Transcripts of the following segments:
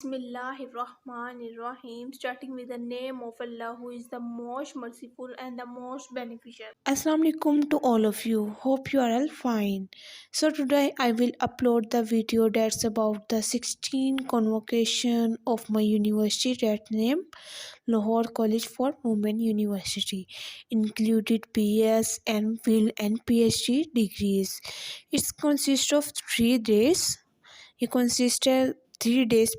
Bismillahirrahmanirrahim, starting with the name of Allah, who is the most merciful and the most beneficial. Assalamu alaikum to all of you. Hope you are all fine. So today I will upload the video that's about the 16 convocation of my university that name Lahore College for Women University, included BS, MPhil and PhD degrees. It consists of 3 days. It consisted 3 days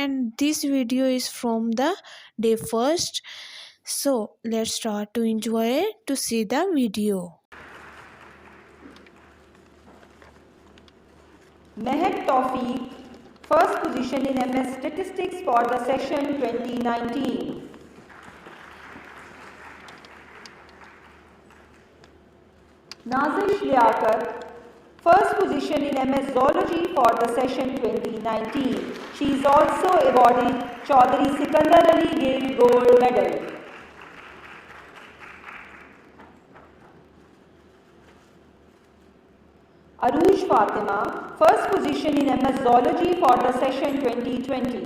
and this video is from the day first. So let's start to enjoy to see the video. Mehak Tawfiq, first position in MS Statistics for the session 2019. Nazish Liaquat, first position in MS Zoology for the session 2019. She is also awarded Chaudhary Sikandar Ali Gill Gold Medal. Arush Fatima, first position in MS Zoology for the session 2020.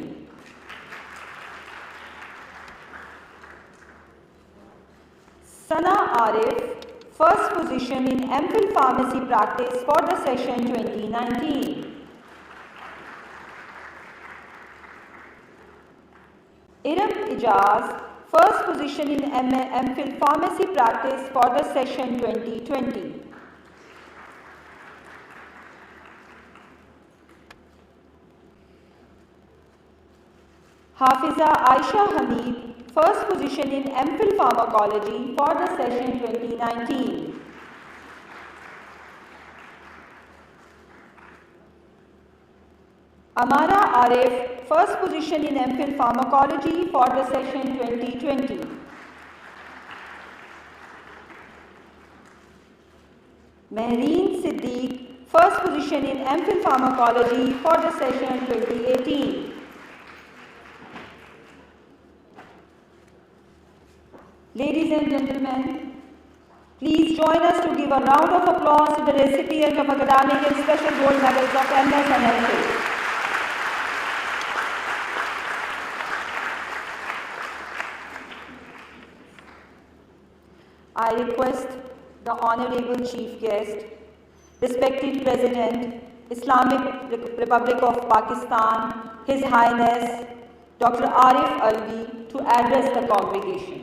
Sana Arif, first position in MPhil Pharmacy Practice for the session 2019. Iram Ijaz, first position in MPhil Pharmacy Practice for the session 2020. Hafiza Aisha Hamid, first position in MPhil Pharmacology for the session 2019. Amara Arif, first position in MPhil Pharmacology for the session 2020. Mehreen Siddiq, first position in MPhil Pharmacology for the session 2018. Ladies and gentlemen, please join us to give a round of applause to the recipients of academic and special gold medals of MS and MPhil. I request the Honorable Chief Guest, respected President, Islamic Republic of Pakistan, His Highness Dr. Arif Alvi, to address the congregation.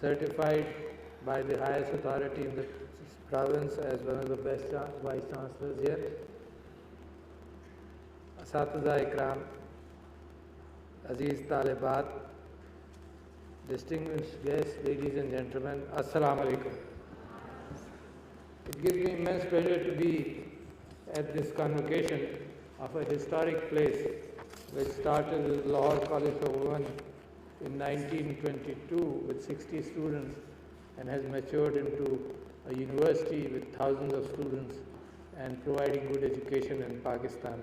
certified by the highest authority in the province as one of the best vice chancellors here, asatiza ikram, aziz talibat, distinguished guests, ladies and gentlemen, Assalamu alaikum. It gives me immense pleasure to be at this convocation of a historic place which started with Lahore College for Women in 1922 with 60 students and has matured into a university with thousands of students and providing good education in Pakistan.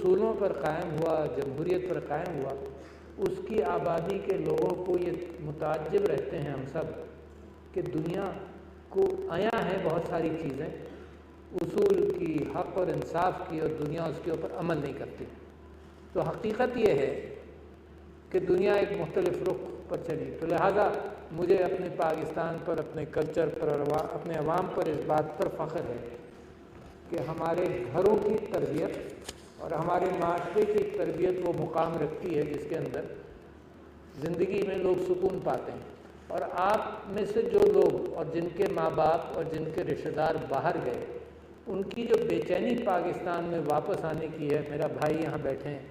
اصولوں پر قائم ہوا، جمہوریت پر قائم ہوا، اس کی آبادی کے لوگوں کو یہ متعجب رہتے ہیں ہم سب کہ دنیا کو آیا ہے بہت ساری چیزیں اصول کی، حق اور انصاف کی، اور دنیا اس کے اوپر عمل نہیں کرتی۔ تو حقیقت یہ ہے کہ دنیا ایک مختلف رخ پر چلی، تو لہٰذا مجھے اپنے پاکستان پر، اپنے کلچر پر اور اپنے عوام پر اس بات پر فخر ہے کہ ہمارے گھروں کی تربیت اور ہمارے معاشرے کی تربیت وہ مقام رکھتی ہے جس کے اندر زندگی میں لوگ سکون پاتے ہیں۔ اور آپ میں سے جو لوگ اور جن کے ماں باپ اور جن کے رشتہ دار باہر گئے، ان کی جو بے چینی پاکستان میں واپس آنے کی ہے، میرا بھائی یہاں بیٹھے ہیں،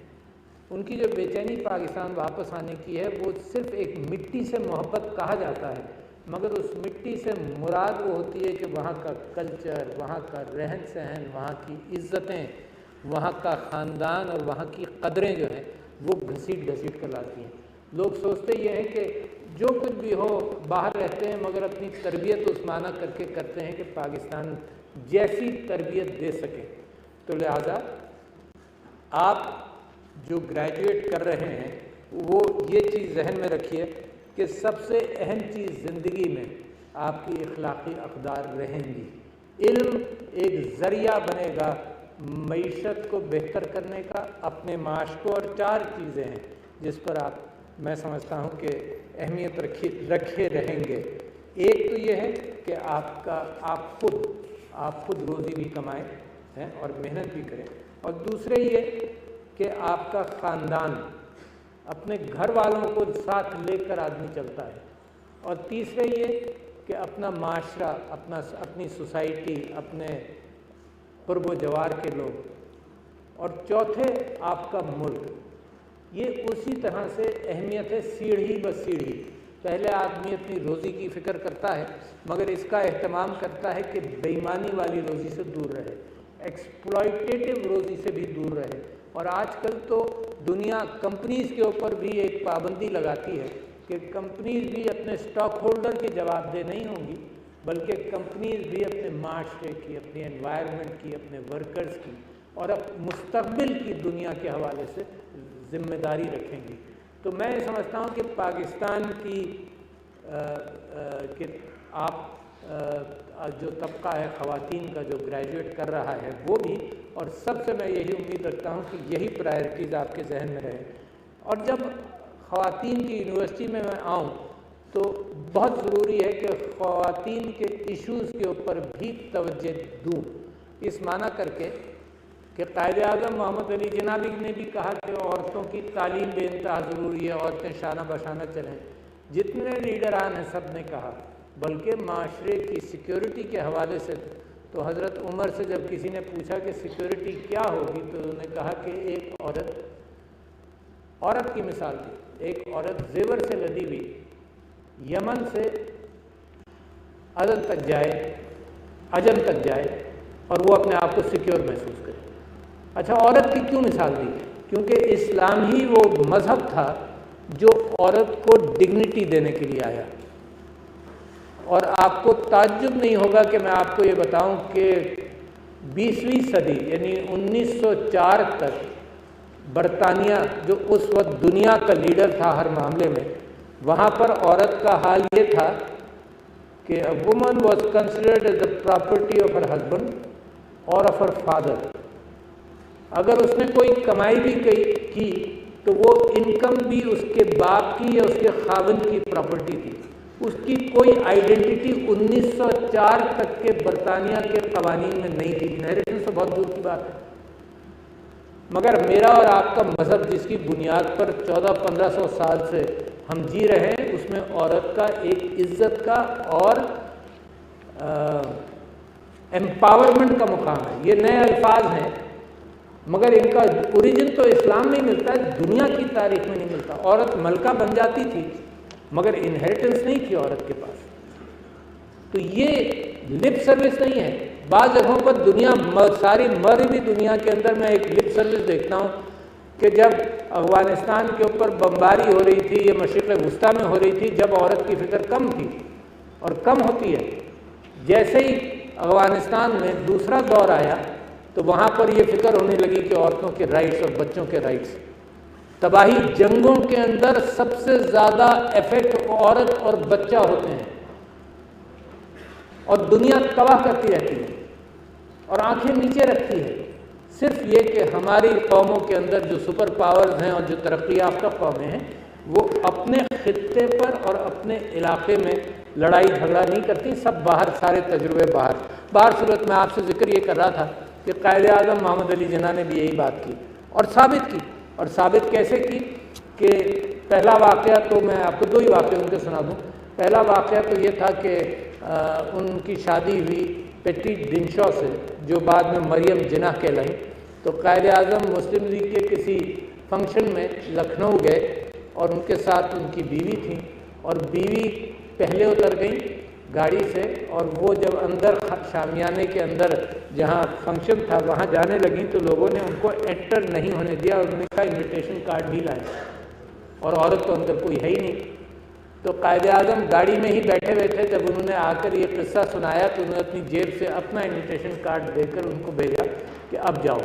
ان کی جو بے چینی پاکستان واپس آنے کی ہے وہ صرف ایک مٹی سے محبت کہا جاتا ہے، مگر اس مٹی سے مراد وہ ہوتی ہے کہ وہاں کا کلچر، وہاں کا رہن سہن، وہاں کی عزتیں، وہاں کا خاندان اور وہاں کی قدریں جو ہیں وہ گھسیٹ گھسیٹ کر لاتی ہیں۔ لوگ سوچتے یہ ہیں کہ جو کچھ بھی ہو باہر رہتے ہیں مگر اپنی تربیت اس معنی کر کے کرتے ہیں کہ پاکستان جیسی تربیت دے سکے۔ تو لہٰذا آپ جو گریجویٹ کر رہے ہیں وہ یہ چیز ذہن میں رکھیے کہ سب سے اہم چیز زندگی میں آپ کی اخلاقی اقدار رہیں گی۔ علم ایک ذریعہ بنے گا معیشت کو بہتر کرنے کا، اپنے معاش کو، اور 4 چیزیں ہیں جس پر آپ، میں سمجھتا ہوں کہ اہمیت رکھے رہیں گے۔ ایک تو یہ ہے کہ آپ خود روزی بھی کمائیں ہیں اور محنت بھی کریں، اور دوسرے یہ کہ آپ کا خاندان، اپنے گھر والوں کو ساتھ لے کر آدمی چلتا ہے، اور تیسرے یہ کہ اپنا معاشرہ، اپنی سوسائٹی، اپنے قرب و جوار کے لوگ، اور چوتھے آپ کا ملک۔ یہ اسی طرح سے اہمیت ہے سیڑھی بہ سیڑھی۔ پہلے آدمی اپنی روزی کی فکر کرتا ہے مگر اس کا اہتمام کرتا ہے کہ بے ایمانی والی روزی سے دور رہے، ایکسپلائٹیٹو روزی سے بھی دور رہے۔ اور آج کل تو دنیا کمپنیز کے اوپر بھی ایک پابندی لگاتی ہے کہ کمپنیز بھی اپنے اسٹاک ہولڈر کی جواب دہ نہیں ہوں گی، بلکہ کمپنیز بھی اپنے معاشرے کی، اپنے انوائرمنٹ کی، اپنے ورکرز کی اور مستقبل کی دنیا کے حوالے سے ذمہ داری رکھیں گی۔ تو میں سمجھتا ہوں کہ پاکستان کی کہ آپ جو طبقہ ہے خواتین کا جو گریجویٹ کر رہا ہے وہ بھی، اور سب سے میں یہی امید رکھتا ہوں کہ یہی پرائرٹیز آپ کے ذہن میں رہے۔ اور جب خواتین کی یونیورسٹی میں آؤں تو بہت ضروری ہے کہ خواتین کے ایشوز کے اوپر بھی توجہ دوں، اس معنی کر کے کہ قائد اعظم محمد علی جنابی نے بھی کہا کہ عورتوں کی تعلیم بے انتہا ضروری ہے، عورتیں شانہ بشانہ چلیں۔ جتنے لیڈران ہیں سب نے کہا، بلکہ معاشرے کی سیکیورٹی کے حوالے سے تو حضرت عمر سے جب کسی نے پوچھا کہ سیکیورٹی کیا ہوگی تو انہوں نے کہا کہ ایک عورت کی مثال دی، ایک عورت زیور سے لدی ہوئی یمن سے عدن تک جائے، عجم تک جائے اور وہ اپنے آپ کو سیکیور محسوس کرے۔ اچھا، عورت کی کیوں مثال دی؟ کیونکہ اسلام ہی وہ مذہب تھا جو عورت کو ڈگنیٹی دینے کے لیے آیا۔ اور آپ کو تعجب نہیں ہوگا کہ میں آپ کو یہ بتاؤں کہ 20ویں صدی یعنی 1904 تک برطانیہ جو اس وقت دنیا کا لیڈر تھا ہر معاملے میں، وہاں پر عورت کا حال یہ تھا کہ a woman was considered as the property of her husband or of her father۔ اگر اس نے کوئی کمائی بھی کی تو وہ انکم بھی اس کے باپ کی یا اس کے خاوند کی پراپرٹی تھی، اس کی کوئی آئیڈینٹی 1904 تک کے برطانیہ کے قوانین میں نہیں تھی۔ انہیریٹنس تو بہت دور کی بات ہے، مگر میرا اور آپ کا مذہب جس کی بنیاد پر 1400-1500 سال سے ہم جی رہے ہیں، اس میں عورت کا ایک عزت کا اور امپاورمنٹ کا مقام ہے۔ یہ نئے الفاظ ہیں مگر ان کا اوریجن تو اسلام میں ملتا ہے، دنیا کی تاریخ میں نہیں ملتا۔ عورت ملکہ بن جاتی تھی مگر انہیریٹنس نہیں تھی عورت کے پاس۔ تو یہ لپ سروس نہیں ہے۔ بعض جگہوں پر دنیا ساری مغربی دنیا کے اندر میں ایک لپ سروس دیکھتا ہوں کہ جب افغانستان کے اوپر بمباری ہو رہی تھی یا مشرق وسطیٰ میں ہو رہی تھی، جب عورت کی فکر کم تھی اور کم ہوتی ہے، جیسے ہی افغانستان میں دوسرا دور آیا تو وہاں پر یہ فکر ہونے لگی کہ عورتوں کے رائٹس اور بچوں کے رائٹس. تباہی جنگوں کے اندر سب سے زیادہ افیکٹ عورت اور بچہ ہوتے ہیں, اور دنیا تباہ کرتی رہتی ہے اور آنکھیں نیچے رکھتی ہے. صرف یہ کہ ہماری قوموں کے اندر جو سپر پاورز ہیں اور جو ترقی یافتہ قومیں ہیں وہ اپنے خطے پر اور اپنے علاقے میں لڑائی جھگڑا نہیں کرتی, سب باہر, سارے تجربے باہر. باہر صورت میں آپ سے ذکر یہ کر رہا تھا کہ قائد اعظم محمد علی جناح نے بھی یہی بات کی اور ثابت کی. اور ثابت کیسے کی کہ پہلا واقعہ تو میں آپ کو 2 ہی واقعے ان کے سنا دوں. پہلا واقعہ تو یہ تھا کہ ان کی شادی ہوئی پیٹی ڈنشو سے جو بعد میں مریم جناح کہلائیں. تو قائد اعظم مسلم لیگ کے کسی فنکشن میں لکھنؤ گئے اور ان کے ساتھ ان کی بیوی تھیں, اور بیوی پہلے اتر گئیں گاڑی سے, اور وہ جب اندر شامیانے کے اندر جہاں فنکشن تھا وہاں جانے لگیں تو لوگوں نے ان کو انٹر نہیں ہونے دیا اور انہوں نے کہا انویٹیشن کارڈ نہیں لائے, اور عورت تو اندر کوئی ہے ہی نہیں. تو قائد اعظم گاڑی میں ہی بیٹھے ہوئے تھے, جب انہوں نے آ کر یہ قصہ سنایا تو انہوں نے اپنی جیب سے اپنا انویٹیشن کارڈ دے کر ان کو بھیجا کہ اب جاؤ,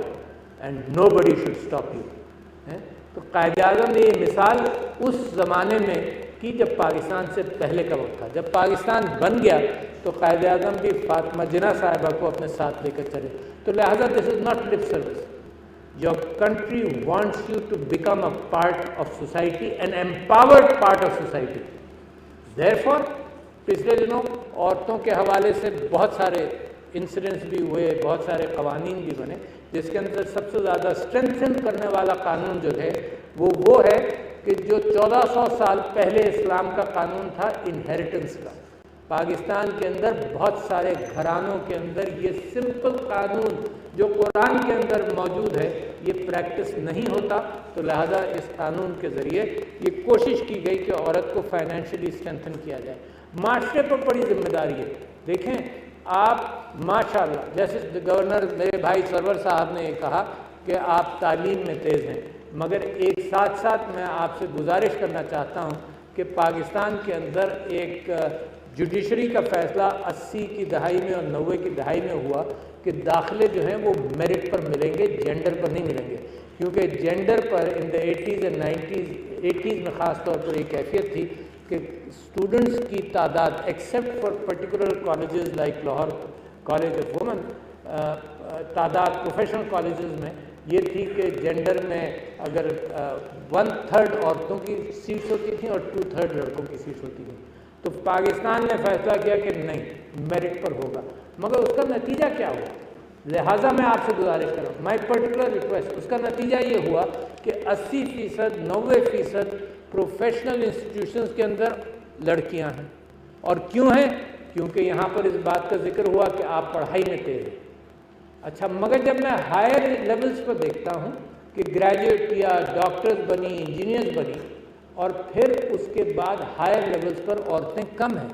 and nobody should stop you. تو قائد اعظم نے یہ مثال اس زمانے میں کی جب پاکستان سے پہلے کا وقت تھا. جب پاکستان بن گیا تو قائد اعظم بھی فاطمہ جناح صاحبہ کو اپنے ساتھ لے کر چلے. تو لہٰذا this is not lip service. Your country wants you to become a part of society, an empowered part of society. Therefore, پچھلے دنوں عورتوں کے حوالے سے بہت سارے انسیڈنٹس بھی ہوئے, بہت سارے قوانین بھی بنے, جس کے اندر سب سے زیادہ اسٹرینتھن کرنے والا قانون جو ہے وہ ہے کہ جو 1400 سال پہلے اسلام کا قانون تھا انہیریٹنس کا, پاکستان کے اندر بہت سارے گھرانوں کے اندر یہ سمپل قانون جو قرآن کے اندر موجود ہے یہ پریکٹس نہیں ہوتا. تو لہٰذا اس قانون کے ذریعے یہ کوشش کی گئی کہ عورت کو فائنینشلی اسٹرینتھن کیا جائے. معاشرے پر بڑی ذمہ داری ہے. دیکھیں آپ ماشاءاللہ, جیسے گورنر میرے بھائی سرور صاحب نے یہ کہا کہ آپ تعلیم میں تیز ہیں, مگر ایک ساتھ ساتھ میں آپ سے گزارش کرنا چاہتا ہوں کہ پاکستان کے اندر ایک جوڈیشری کا فیصلہ 80 کی دہائی میں اور 90 کی دہائی میں ہوا کہ داخلے جو ہیں وہ میرٹ پر ملیں گے, جینڈر پر نہیں ملیں گے, کیونکہ gender per in the 80s and 80s میں خاص طور پر ایک کیفیت تھی کہ اسٹوڈنٹس کی تعداد except for particular colleges like Lahore college of women, تعداد پروفیشنل کالجز میں یہ تھی کہ جینڈر میں اگر 1/3 عورتوں کی سیٹس ہوتی تھیں اور 2/3 لڑکوں کی سیٹس ہوتی تھیں. تو پاکستان نے فیصلہ کیا کہ نہیں, میرٹ پر ہوگا, مگر اس کا نتیجہ کیا ہوا؟ لہٰذا میں آپ سے گزارش کر رہا ہوں, مائی پرٹیکولر ریکویسٹ, اس کا نتیجہ یہ ہوا کہ 80% 90% پروفیشنل انسٹیٹیوشنز کے اندر لڑکیاں ہیں. اور کیوں ہیں؟ کیونکہ یہاں پر اس بات کا ذکر ہوا کہ آپ پڑھائی میں تیز ہیں. اچھا, مگر جب میں ہائر لیولز پر دیکھتا ہوں کہ گریجویٹ کیا, ڈاکٹرز بنی, انجینئرز بنی, اور پھر اس کے بعد ہائر لیولز پر عورتیں کم ہیں.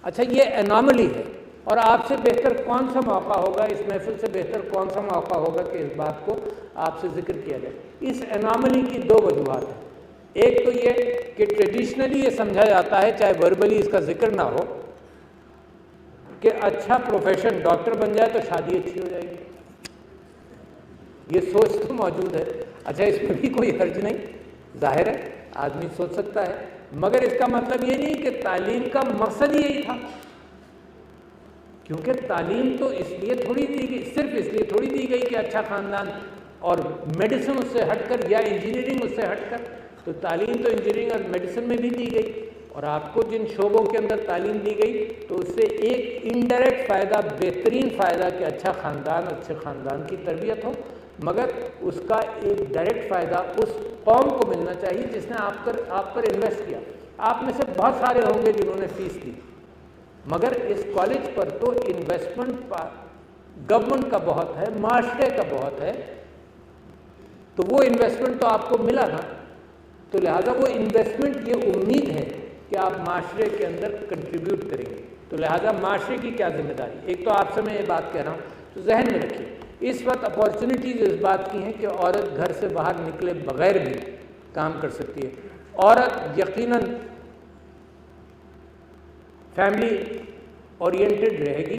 اچھا, یہ اناملی ہے, اور آپ سے بہتر کون سا موقع ہوگا, اس محفل سے بہتر کون سا موقع ہوگا کہ اس بات کو آپ سے ذکر کیا جائے. اس اناملی کی 2 وجوہات ہیں. ایک تو یہ کہ ٹریڈیشنلی یہ سمجھا جاتا ہے, چاہے وربلی اس کا ذکر نہ ہو, کہ اچھا پروفیشن ڈاکٹر بن جائے تو شادی اچھی ہو جائے گی. یہ سوچ تو موجود ہے. اچھا, اس میں بھی کوئی حرج نہیں, ظاہر ہے آدمی سوچ سکتا ہے, مگر اس کا مطلب یہ نہیں کہ تعلیم کا مقصد ہی یہی تھا. کیونکہ تعلیم تو اس لیے تھوڑی دی گئی, صرف اس لیے تھوڑی دی گئی کہ اچھا خاندان, اور میڈیسن اس سے ہٹ کر یا انجینئرنگ اس سے ہٹ کر, تو تعلیم تو انجینئرنگ اور میڈیسن میں بھی دی گئی. اور آپ کو جن شعبوں کے اندر تعلیم دی گئی تو اس سے ایک انڈائریکٹ فائدہ, بہترین فائدہ کہ اچھا خاندان, اچھے خاندان کی تربیت ہو, مگر اس کا ایک ڈائریکٹ فائدہ اس قوم کو ملنا چاہیے جس نے آپ پر انویسٹ کیا. آپ میں سے بہت سارے ہوں گے جنہوں نے فیس دی, مگر اس کالج پر تو انویسٹمنٹ گورنمنٹ کا بہت ہے, معاشرے کا بہت ہے, تو وہ انویسٹمنٹ تو آپ کو ملا نا. تو لہٰذا وہ انویسٹمنٹ یہ امید ہے کہ آپ معاشرے کے اندر کنٹریبیوٹ کریں گے. تو لہٰذا معاشرے کی کیا ذمہ داری؟ ایک تو آپ سے میں یہ بات کہہ رہا ہوں, تو ذہن میں رکھیے اس وقت اپارچونیٹیز اس بات کی ہیں کہ عورت گھر سے باہر نکلے بغیر بھی کام کر سکتی ہے. عورت یقیناً فیملی اورینٹڈ رہے گی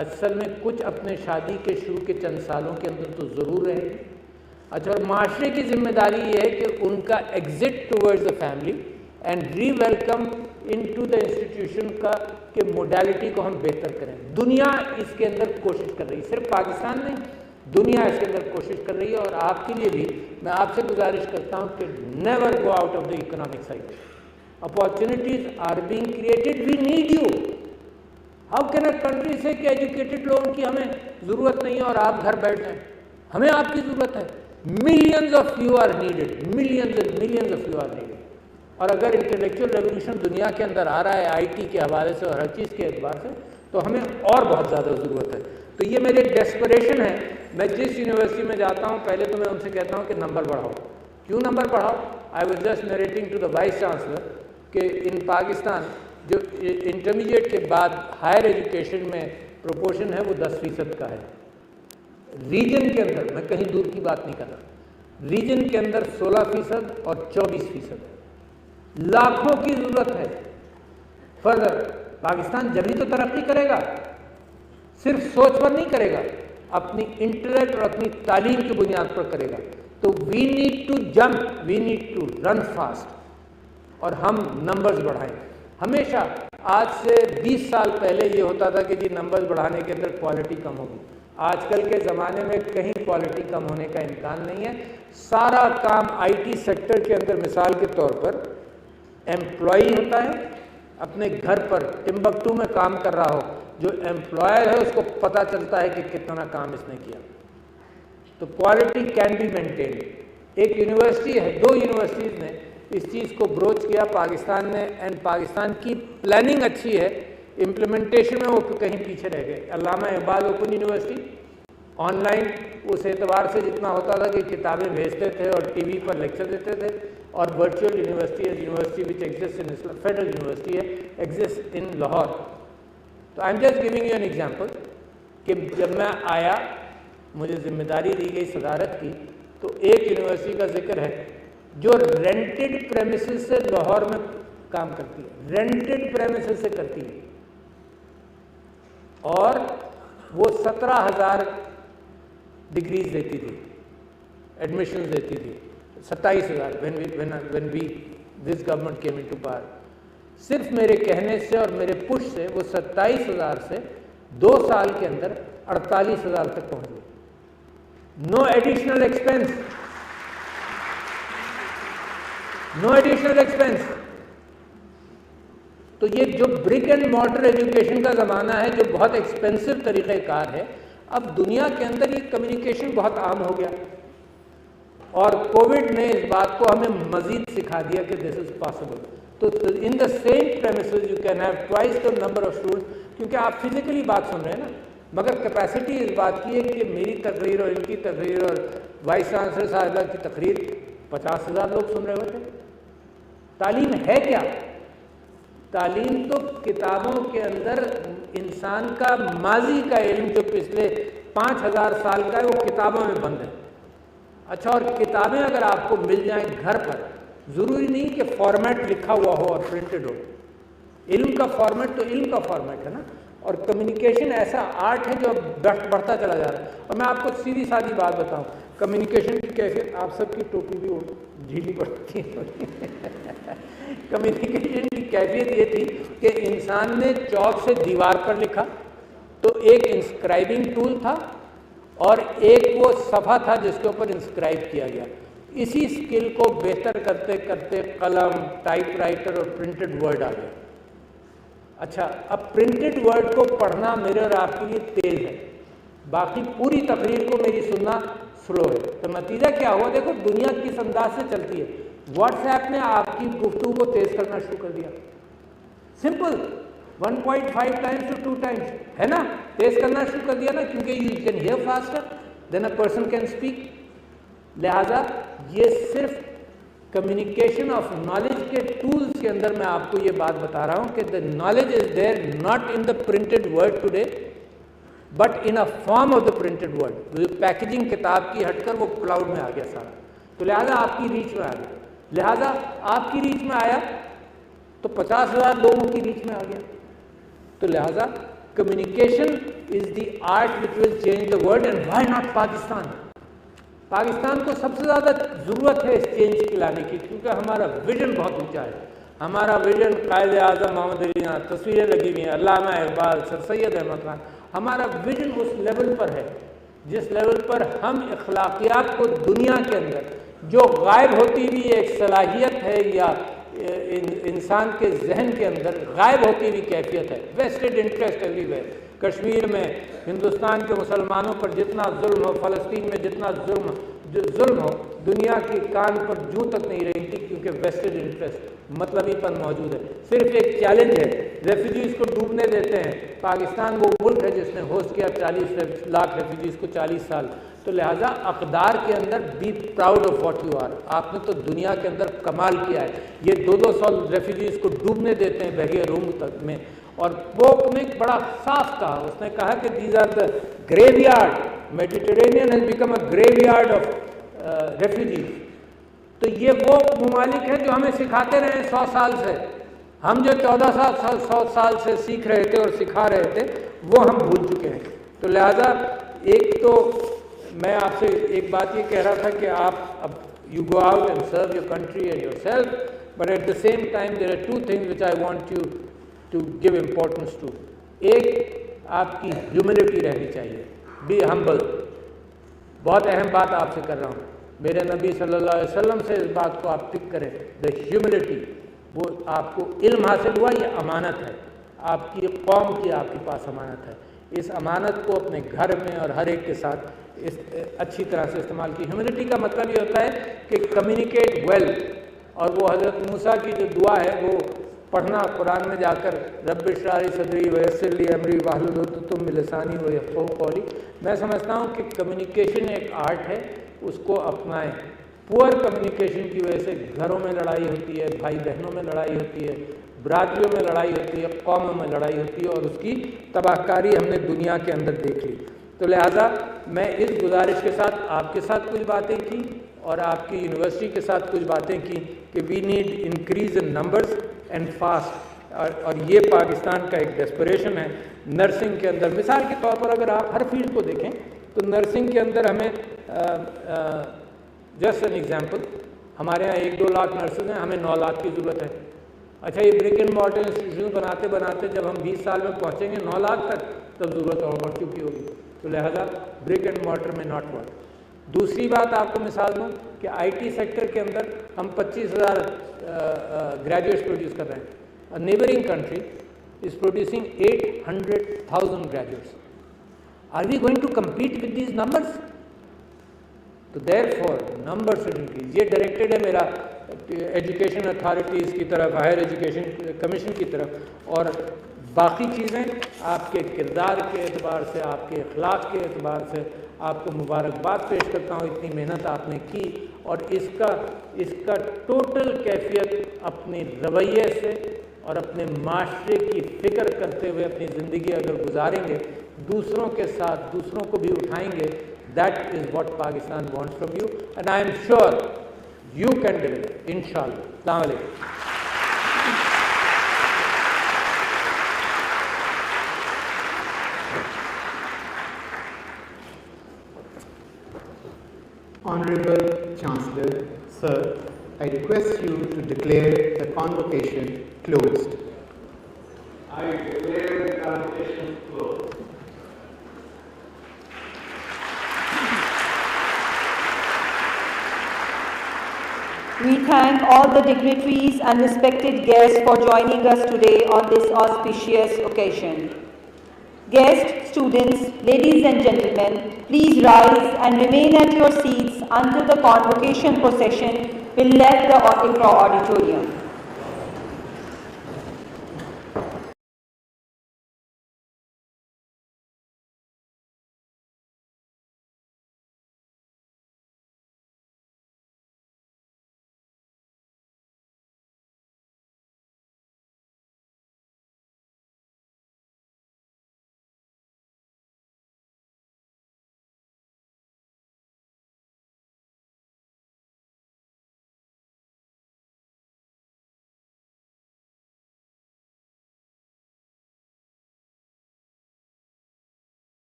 اصل میں کچھ اپنے شادی کے شروع کے چند سالوں کے اندر تو ضرور رہیں گے. اچھا، اور معاشرے کی ذمہ داری یہ ہے کہ ان کا exit towards the family and re welcome into the institution کا کہ موڈیلٹی کو ہم بہتر کریں. دنیا اس کے اندر کوشش کر رہی ہے، صرف پاکستان نہیں، دنیا اس کے اندر کوشش کر رہی ہے. اور آپ کے لیے بھی میں آپ سے گزارش کرتا ہوں کہ never go out of the economic cycle. Opportunities are being created, we need you. How can a country سے کہ ایجوکیٹڈ لوگوں کی ہمیں ضرورت نہیں ہے اور آپ گھر بیٹھ جائیں؟ ہمیں آپ کی ضرورت ہے. Millions of you are needed, millions and millions of you are needed. اور اگر انٹلیکچوئل ریولیوشن دنیا کے اندر آ رہا ہے آئی ٹی کے حوالے سے اور ہر چیز کے اعتبار سے، تو ہمیں اور بہت زیادہ ضرورت ہے. تو یہ میری ڈیسپریشن ہے. میں جس یونیورسٹی میں جاتا ہوں پہلے تو میں ان سے کہتا ہوں کہ نمبر بڑھاؤ. کیوں نمبر بڑھاؤ؟ I was just narrating to the vice chancellor کہ ان پاکستان جو انٹرمیڈیٹ کے بعد ہائر ایجوکیشن میں پروپورشن ہے وہ 10% کا ہے. ریجن کے اندر، میں کہیں دور کی بات نہیں کر رہا، ریجن کے اندر 16% اور 24%. لاکھوں کی ضرورت ہے. فردر پاکستان جبھی تو ترقی کرے گا، صرف سوچ پر نہیں کرے گا، اپنی انٹلیکٹ اور اپنی تعلیم کی بنیاد پر کرے گا. تو we need to jump, we need to run fast, اور ہم نمبرز بڑھائیں. ہمیشہ آج سے 20 سال پہلے یہ ہوتا تھا کہ جی نمبرز بڑھانے کے اندر کوالٹی کم ہوگی. آج کل کے زمانے میں کہیں کوالٹی کم ہونے کا امکان نہیں ہے. سارا کام آئی ٹی سیکٹر کے اندر مثال کے طور پر ایمپلائی ہوتا ہے، اپنے گھر پر ٹمبکٹو میں کام کر رہا ہو، جو ایمپلائر ہے اس کو پتہ چلتا ہے کہ کتنا کام اس نے کیا. تو کوالٹی کین بی مینٹینڈ. ایک یونیورسٹی ہے، 2 یونیورسٹیز نے اس چیز کو بروچ کیا پاکستان نے، اینڈ پاکستان کی پلاننگ اچھی ہے، امپلیمنٹیشن میں وہ کہیں پیچھے رہ گئے. Allama Iqbal open university online اس اعتبار سے جتنا ہوتا تھا کہ کتابیں بھیجتے تھے اور ٹی وی پر لیکچر دیتے تھے، اور virtual university which exist in federal university ہے، ایگزسٹ ان لاہور. تو I am just giving you an example کہ جب میں آیا، مجھے ذمہ داری دی گئی صدارت کی، تو ایک یونیورسٹی کا ذکر ہے جو رینٹڈ پریمیسز سے لاہور میں کام کرتی ہے، رینٹڈ پریمیسز سے کرتی ہے، اور وہ 17,000 ڈگریز دیتی تھی، ایڈمیشنز دیتی تھی. 27,000 when this government came into power. صرف میرے کہنے سے اور میرے پش سے وہ 27,000 سے 2 سال کے اندر 48,000 تک پہنچ گئے. نو ایڈیشنل ایکسپینس، نو ایڈیشنل ایکسپینس. تو یہ جو برک اینڈ مارٹر ایجوکیشن کا زمانہ ہے، جو بہت ایکسپینسو طریقہ کار ہے، اب دنیا کے اندر یہ کمیونیکیشن بہت عام ہو گیا. اور کووڈ نے اس بات کو ہمیں مزید سکھا دیا کہ دس از پاسبل. تو in the same premises you can have twice the number of students, کیونکہ آپ فزیکلی بات سن رہے ہیں نا، مگر کیپیسٹی اس بات کی ہے کہ میری تقریر اور ان کی تقریر اور وائس چانسلر صاحبہ کی تقریر 50,000 لوگ سن رہے ہوتے. تعلیم ہے کیا؟ تعلیم تو کتابوں کے اندر انسان کا ماضی کا علم جو پچھلے 5,000 سال کا ہے وہ کتابوں میں بند ہے. اچھا، اور کتابیں اگر آپ کو مل جائیں گھر پر، ضروری نہیں کہ فارمیٹ لکھا ہوا ہو اور پرنٹڈ ہو. علم کا فارمیٹ تو علم کا فارمیٹ ہے نا. اور کمیونیکیشن ایسا آرٹ ہے جو بڑھتا چلا جا رہا ہے. اور میں آپ کو سیدھی سادھی بات بتاؤں، کمیونیکیشن کی کیفیت، آپ سب کی ٹوپی بھی ڈھیلی پڑتی ہے. کمیونیکیشن کی کیفیت یہ تھی کہ انسان نے چاک سے دیوار پر لکھا، تو ایک انسکرائبنگ ٹول تھا اور ایک وہ صفحہ تھا جس کے اوپر انسکرائب کیا گیا. اسی اسکل کو بہتر کرتے کرتے قلم، ٹائپ رائٹر اور پرنٹڈ ورڈ آ گیا. اچھا، اب پرنٹڈ ورڈ کو پڑھنا میرے اور آپ کے لیے تیز ہے، باقی پوری تقریر کو میری سننا سلو ہے. تو نتیجہ کیا ہوا؟ دیکھو دنیا کس انداز سے چلتی ہے. واٹس ایپ نے آپ کی گفتگو کو تیز کرنا شروع کر دیا. سمپل 1.5 ٹائمز ٹو 2 ٹائمز ہے نا، تیز کرنا شروع کر دیا نا، کیونکہ you can hear faster than a person can speak. لہٰذا یہ صرف کمیونیکیشن آف نالج کے ٹولز کے اندر میں آپ کو یہ بات بتا رہا ہوں کہ the knowledge is there not in the printed word today but in a form of the printed word. Packaging کتاب کی ہٹ کر وہ کلاؤڈ میں آ گیا سارا. تو لہٰذا آپ کی ریچ میں آ گیا. لہٰذا آپ کی ریچ میں آیا تو 50,000 لوگوں کی ریچ میں آ گیا. تو لہٰذا communication is the art which will change the world, and why not Pakistan? Pakistan کو سب سے زیادہ ضرورت ہے اس چینج کی لانے کی، کیونکہ ہمارا ویژن بہت اونچا ہے. ہمارا ویژن قائد اعظم محمد علی جناح، تصویریں لگی ہوئی ہیں، علامہ اقبال، سر سید احمد خان. ہمارا ویژن اس لیول پر ہے جس لیول پر ہم اخلاقیات کو دنیا کے اندر جو غائب ہوتی ہوئی ایک صلاحیت ہے یا انسان کے ذہن کے اندر غائب ہوتی ہوئی کیفیت ہے، vested interest everywhere. Kashmir میں ہندوستان کے مسلمانوں پر جتنا ظلم ہو، فلسطین میں جتنا ظلم ہو، دنیا کی کان پر جوں تک نہیں رہی تھی، کیونکہ ویسٹڈ انٹرسٹ مطلبی پن موجود ہے. صرف ایک چیلنج ہے، ریفیوجیز کو ڈوبنے دیتے ہیں. پاکستان وہ ملک ہے جس نے ہوسٹ کیا 40 لاکھ ریفیوجیز کو 40 سال. تو لہٰذا اقدار کے اندر be proud of what you are. آپ نے تو دنیا کے اندر کمال کیا ہے. یہ 200 ریفیوجیز کو ڈوبنے دیتے ہیں بحیرہ روم تک میں. اور پوپ نے بڑا صاف کہا، اس نے کہا کہ these are the graveyard, Mediterranean has become a graveyard of refugees. تو یہ وہ ممالک ہیں جو ہمیں سکھاتے رہے 100 سال سے. ہم جو 100 سال سے سیکھ رہے تھے اور سکھا رہے تھے وہ ہم بھول چکے ہیں. تو لہٰذا ایک تو میں آپ سے ایک بات یہ کہہ رہا تھا کہ آپ اب you go out and serve your country and yourself, but at the same time there are 2 things which I want you to give importance to. ایک آپ کی ہیوملٹی رہنی چاہیے، بی ہمبل. بہت اہم بات آپ سے کر رہا ہوں، میرے نبی صلی اللہ علیہ وسلم سے اس بات کو آپ پک کریں. دا ہیوملٹی، وہ آپ کو علم حاصل ہوا، یہ امانت ہے، آپ کی قوم کی آپ کے پاس امانت ہے. اس امانت کو اپنے گھر میں اور ہر ایک کے ساتھ اچھی طرح سے استعمال کی. ہیوملٹی کا مطلب یہ ہوتا ہے کہ کمیونیکیٹ ویل. اور وہ حضرت موسیٰ کی جو دعا ہے وہ پڑھنا قرآن میں جا کر، رب اشرح لی صدری ویسر لی امری واحلل عقدۃ من لسانی یفقہوا قولی. میں سمجھتا ہوں کہ کمیونیکیشن ایک آرٹ ہے، اس کو اپنائیں. پور کمیونیکیشن کی وجہ سے گھروں میں لڑائی ہوتی ہے، بھائی بہنوں میں لڑائی ہوتی ہے، برادریوں میں لڑائی ہوتی ہے، قوموں میں لڑائی ہوتی ہے، اور اس کی تباہ کاری ہم نے دنیا کے اندر دیکھ لی. تو لہٰذا میں اس گزارش کے ساتھ آپ کے ساتھ کچھ باتیں کی اور آپ کی یونیورسٹی کے ساتھ کچھ باتیں کی کہ we need increase in numbers and fast. اور یہ پاکستان کا ایک ڈیسپریشن ہے. نرسنگ کے اندر مثال کے طور پر اگر آپ ہر فیلڈ کو دیکھیں تو نرسنگ کے اندر ہمیں جسٹ این ایگزامپل، ہمارے یہاں 1-2 لاکھ نرسز ہیں، ہمیں 9 لاکھ کی ضرورت ہے. اچھا، یہ بریک اینڈ مارٹر انسٹیٹیوشن بناتے بناتے جب ہم 20 سال میں پہنچیں گے 9 لاکھ تک، تب ضرورت اور بڑھ چکی ہوگی. تو لہذا بریک اینڈ مارٹر میں ناٹ ورک. دوسری بات آپ کو مثال دوں کہ آئی ٹی سیکٹر کے اندر ہم 25,000 گریجویٹس پروڈیوس کر رہے ہیں. A neighboring country is producing 800,000 graduates. Are we going to compete with these numbers? تو therefore numbers should increase. یہ ڈائریکٹڈ ہے میرا ایجوکیشن اتھارٹیز کی طرف، ہائر ایجوکیشن کمیشن کی طرف. اور باقی چیزیں آپ کے کردار کے اعتبار سے، آپ کے اخلاق کے اعتبار سے آپ کو مبارکباد پیش کرتا ہوں. اتنی محنت آپ نے کی، اور اس کا ٹوٹل کیفیت اپنے رویے سے اور اپنے معاشرے کی فکر کرتے ہوئے اپنی زندگی اگر گزاریں گے، دوسروں کے ساتھ دوسروں کو بھی اٹھائیں گے، that is what Pakistan wants from you, and I am sure you can deliver انشاءاللہ. السلام علیکم. Honorable Chancellor, Sir, I request you to declare the convocation closed. I declare the convocation closed. We thank all the dignitaries and respected guests for joining us today on this auspicious occasion. Guests, students, ladies and gentlemen, please rise and remain at your seats until the convocation procession will leave the auditorium.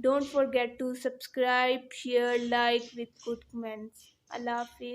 Don't forget to subscribe, share, like with good comments. Allah Hafiz.